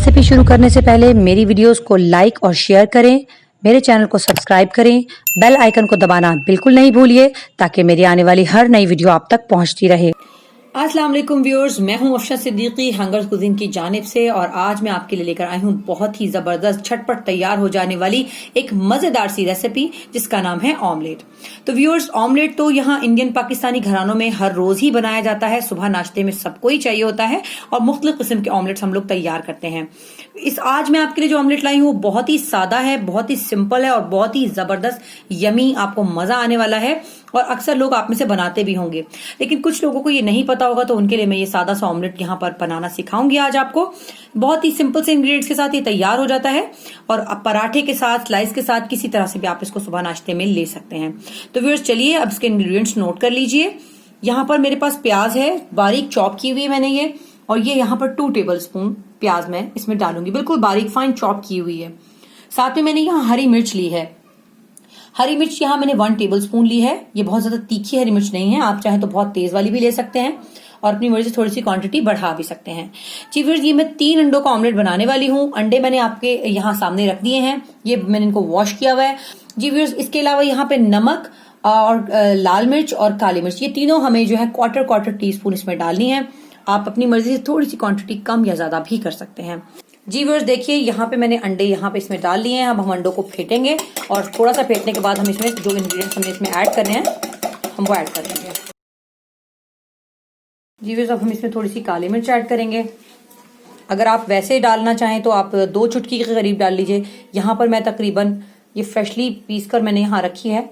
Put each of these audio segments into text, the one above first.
Recipe शुरू करने से पहले मेरी वीडियोस को लाइक और शेयर करें, मेरे चैनल को सब्सक्राइब करें, बेल आइकन को दबाना बिल्कुल नहीं भूलिए ताकि मेरी आने वाली हर नई वीडियो आप तक पहुंचती रहे। अस्सलाम वालेकुम व्यूअर्स, मैं हूं अफशा सिद्दीकी हंगर्स कुजीन की जानिब से और आज मैं आपके लिए लेकर आई हूं बहुत ही जबरदस्त झटपट तैयार हो जाने वाली एक मजेदार सी रेसिपी जिसका नाम है ऑमलेट। तो व्यूअर्स, ऑमलेट तो यहाँ इंडियन पाकिस्तानी घरानों में हर रोज ही बनाया जाता है। सुबह नाश्ते में सबको ही चाहिए होता है और मुख्तलिफ किस्म के ऑमलेट्स हम लोग तैयार करते हैं। आज मैं आपके लिए जो ऑमलेट लाई हूँ बहुत ही सादा है, बहुत ही सिंपल है और बहुत ही जबरदस्त यमी, आपको मजा आने वाला है। और अक्सर लोग आप में से बनाते भी होंगे, लेकिन कुछ लोगों को ये नहीं पता होगा, तो उनके लिए मैं ये सादा सा ऑमलेट यहाँ पर बनाना सिखाऊंगी आज आपको। बहुत ही सिंपल से इंग्रेडिएंट्स के साथ ये तैयार हो जाता है और पराठे के साथ, स्लाइस के साथ, किसी तरह से भी आप इसको सुबह नाश्ते में ले सकते हैं। तो व्यूअर्स चलिए अब इसके इंग्रेडिएंट्स नोट कर लीजिए। यहाँ पर मेरे पास प्याज है, बारीक चॉप की हुई है मैंने ये, और ये यहाँ पर 2 टेबल स्पून प्याज मैं इसमें डालूंगी, बिल्कुल बारीक फाइन चॉप की हुई है। साथ में मैंने यहाँ हरी मिर्च ली है। हरी मिर्च यहाँ मैंने 1 टेबल स्पून ली है। ये बहुत ज्यादा तीखी हरी मिर्च नहीं है, आप चाहे तो बहुत तेज वाली भी ले सकते हैं और अपनी मर्जी से थोड़ी सी क्वांटिटी बढ़ा भी सकते हैं। जी फिर ये मैं 3 अंडों का ऑमलेट बनाने वाली हूँ। अंडे मैंने आपके यहाँ सामने रख दिए हैं, ये मैंने इनको वॉश किया हुआ है। जी फिर इसके अलावा यहाँ पे नमक और लाल मिर्च और काली मिर्च, ये तीनों हमें जो है क्वार्टर टीस्पून इसमें डालनी है। आप अपनी मर्जी से थोड़ी सी क्वांटिटी कम या ज्यादा भी कर सकते हैं। जी व्यूअर्स देखिए, यहाँ पे मैंने अंडे यहाँ पे इसमें डाल लिए हैं। अब हम अंडों को फेंटेंगे और थोड़ा सा फेंटने के बाद हम इसमें जो इंग्रेडिएंट्स हमने इसमें ऐड करने हैं हम वो ऐड कर देंगे। जी व्यूअर्स अब हम इसमें थोड़ी सी काली मिर्च ऐड करेंगे। अगर आप वैसे डालना चाहें तो आप 2 चुटकी के करीब डाल लीजिए। यहाँ पर मैं तकरीबन ये फ्रेशली पीस कर मैंने यहाँ रखी है,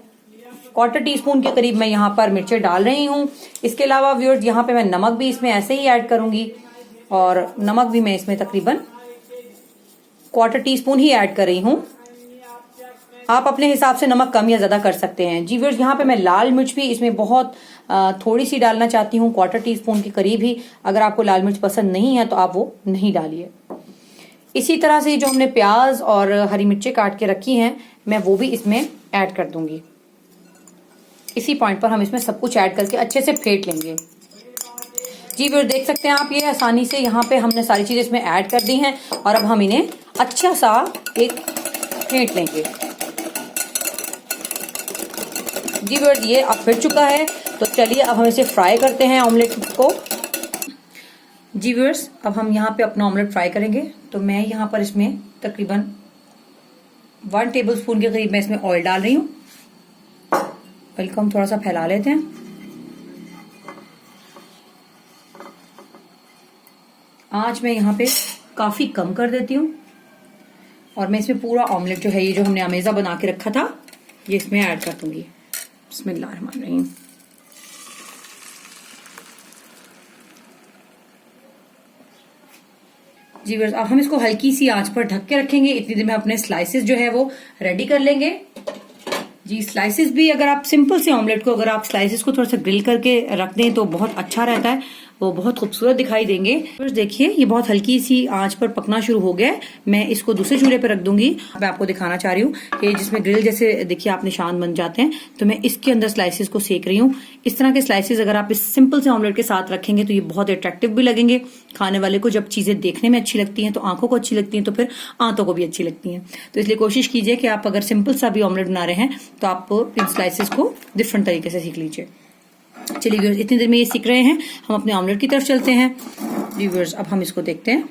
क्वार्टर टीस्पून के करीब मैं यहाँ पर मिर्चें डाल रही हूँ। इसके अलावा व्यूअर्स यहाँ पे मैं नमक भी इसमें ऐसे ही ऐड करूंगी और नमक भी मैं इसमें तकरीबन क्वार्टर टीस्पून ही ऐड कर रही हूँ। आप अपने हिसाब से नमक कम या ज्यादा कर सकते हैं। जी व्यूअर्स यहाँ पे मैं लाल मिर्च भी इसमें बहुत थोड़ी सी डालना चाहती हूँ, क्वार्टर टीस्पून के करीब ही। अगर आपको लाल मिर्च पसंद नहीं है तो आप वो नहीं डालिए। इसी तरह से जो हमने प्याज और हरी मिर्चें काट के रखी हैं मैं वो भी इसमें ऐड कर दूंगी। इसी पॉइंट पर हम इसमें सब कुछ ऐड करके अच्छे से फेंट लेंगे। जी व्यूअर्स देख सकते हैं आप, ये आसानी से यहाँ पे हमने सारी चीजें इसमें ऐड कर दी हैं और अब हम इन्हें अच्छा सा एक फेंट लेंगे। जी व्यूअर्स ये अब फिर चुका है, तो चलिए अब हम इसे फ्राई करते हैं ऑमलेट को। जी व्यूअर्स अब हम यहाँ पे अपना ऑमलेट फ्राई करेंगे। तो मैं यहाँ पर इसमें तकरीबन 1 टेबल स्पून के करीब मैं इसमें ऑयल डाल रही हूँ। ऑयल को हम थोड़ा सा फैला लेते हैं। आंच मैं यहाँ पे काफी कम कर देती हूँ और मैं इसमें पूरा ऑमलेट जो है, ये जो हमने अमेजा बना के रखा था, ये इसमें ऐड कर दूंगी। बिस्मिल्लाहिर्रहमानिर्रहीम। जी बस अब हम इसको हल्की सी आंच पर ढक के रखेंगे। इतनी देर में अपने स्लाइसेस जो है वो रेडी कर लेंगे। जी स्लाइसेस भी, अगर आप सिंपल से ऑमलेट को अगर आप स्लाइसेस को थोड़ा सा ग्रिल करके रख दें तो बहुत अच्छा रहता है, वो बहुत खूबसूरत दिखाई देंगे। फिर देखिए ये बहुत हल्की सी आंच पर पकना शुरू हो गया है। मैं इसको दूसरे चूल्हे पर रख दूंगी। मैं आपको दिखाना चाह रही हूँ कि जिसमें ग्रिल जैसे देखिए आप निशान बन जाते हैं, तो मैं इसके अंदर स्लाइसेस को सेक रही हूँ। इस तरह के स्लाइसेस अगर आप इस सिंपल से ऑमलेट के साथ रखेंगे तो ये बहुत अट्रैक्टिव भी लगेंगे। खाने वाले को जब चीजें देखने में अच्छी लगती हैं तो आंखों को अच्छी लगती हैं, तो फिर आंतों को भी अच्छी लगती हैं। तो इसलिए कोशिश कीजिए कि आप अगर सिंपल सा भी ऑमलेट बना रहे हैं तो आप इन स्लाइसेस को डिफरेंट तरीके से सीख लीजिए। चलिए व्यूअर्स इतनी देर में ये सीख रहे हैं, हम अपने ऑमलेट की तरफ चलते हैं। व्यूअर्स अब हम इसको देखते हैं।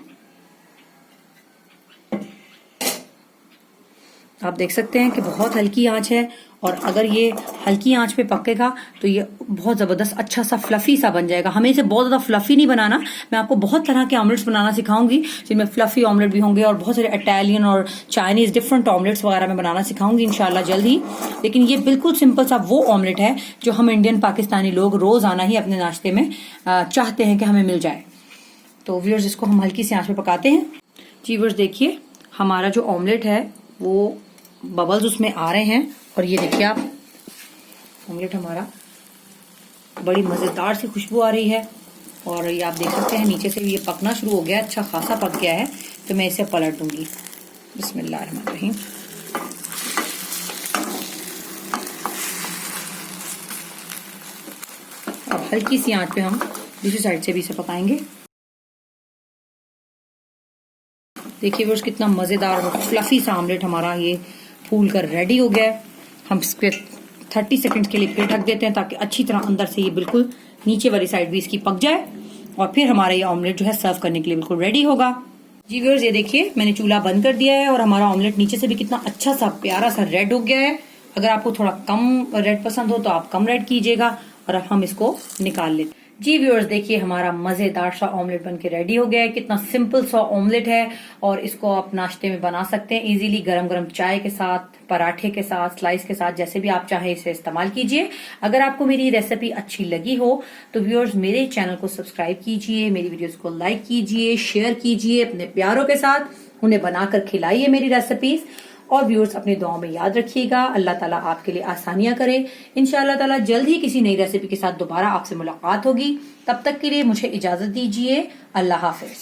आप देख सकते हैं कि बहुत हल्की आंच है और अगर ये हल्की आंच पे पकेगा तो ये बहुत जबरदस्त अच्छा सा फ्लफी सा बन जाएगा। हमें इसे बहुत ज्यादा फ्लफी नहीं बनाना। मैं आपको बहुत तरह के ऑमलेट्स बनाना सिखाऊंगी जिनमें फ्लफी ऑमलेट भी होंगे और बहुत सारे इटालियन और चाइनीज डिफरेंट ऑमलेट्स वगैरह मैं बनाना सिखाऊंगी इंशाल्लाह जल्द ही। लेकिन ये बिल्कुल सिंपल सा वो ऑमलेट है जो हम इंडियन पाकिस्तानी लोग रोजाना ही अपने नाश्ते में चाहते हैं कि हमें मिल जाए। तो व्यूअर्स इसको हम हल्की सी आंच पे पकाते हैं। जी व्यूअर्स देखिए हमारा जो ऑमलेट है वो बबल्स उसमें आ रहे हैं और ये देखिए आप ऑमलेट हमारा बड़ी मजेदार सी खुशबू आ रही है और ये आप देख सकते हैं नीचे से भी ये पकना शुरू हो गया, अच्छा खासा पक गया है। तो मैं इसे पलट दूंगी। बिस्मिल्लाहिर्रहमानिर्रहीम। अब हल्की सी आंच पे हम दूसरी साइड से भी इसे पकाएंगे। देखिए व्यूअर्स कितना मज़ेदार और फ्लफी सा ऑमलेट हमारा ये फूल कर रेडी हो गया है। हम इसके 30 सेकंड्स के लिए फिर ढक देते हैं ताकि अच्छी तरह अंदर से ये बिल्कुल नीचे वाली साइड भी इसकी पक जाए और फिर हमारा ये ऑमलेट जो है सर्व करने के लिए बिल्कुल रेडी होगा। जी व्यूअर्स ये देखिए मैंने चूल्हा बंद कर दिया है और हमारा ऑमलेट नीचे से भी कितना अच्छा सा प्यारा सा रेड हो गया है। अगर आपको थोड़ा कम रेड पसंद हो तो आप कम रेड कीजिएगा और अब हम इसको निकाल लेते। जी व्यूअर्स देखिए हमारा मजेदार सा ऑमलेट बनके रेडी हो गया है। कितना सिंपल सा ऑमलेट है और इसको आप नाश्ते में बना सकते हैं इजीली, गरम गरम चाय के साथ, पराठे के साथ, स्लाइस के साथ, जैसे भी आप चाहें इसे इस्तेमाल कीजिए। अगर आपको मेरी रेसिपी अच्छी लगी हो तो व्यूअर्स मेरे चैनल को सब्सक्राइब कीजिए, मेरी वीडियोस को लाइक कीजिए, शेयर कीजिए अपने प्यारों के साथ, उन्हें बनाकर खिलाइए मेरी रेसिपीज। और व्यूअर्स अपनी दुआओं में याद रखिएगा। अल्लाह ताला आपके लिए आसानियां करे। इंशाअल्लाह ताला जल्द ही किसी नई रेसिपी के साथ दोबारा आपसे मुलाकात होगी। तब तक के लिए मुझे इजाजत दीजिए। अल्लाह हाफिज।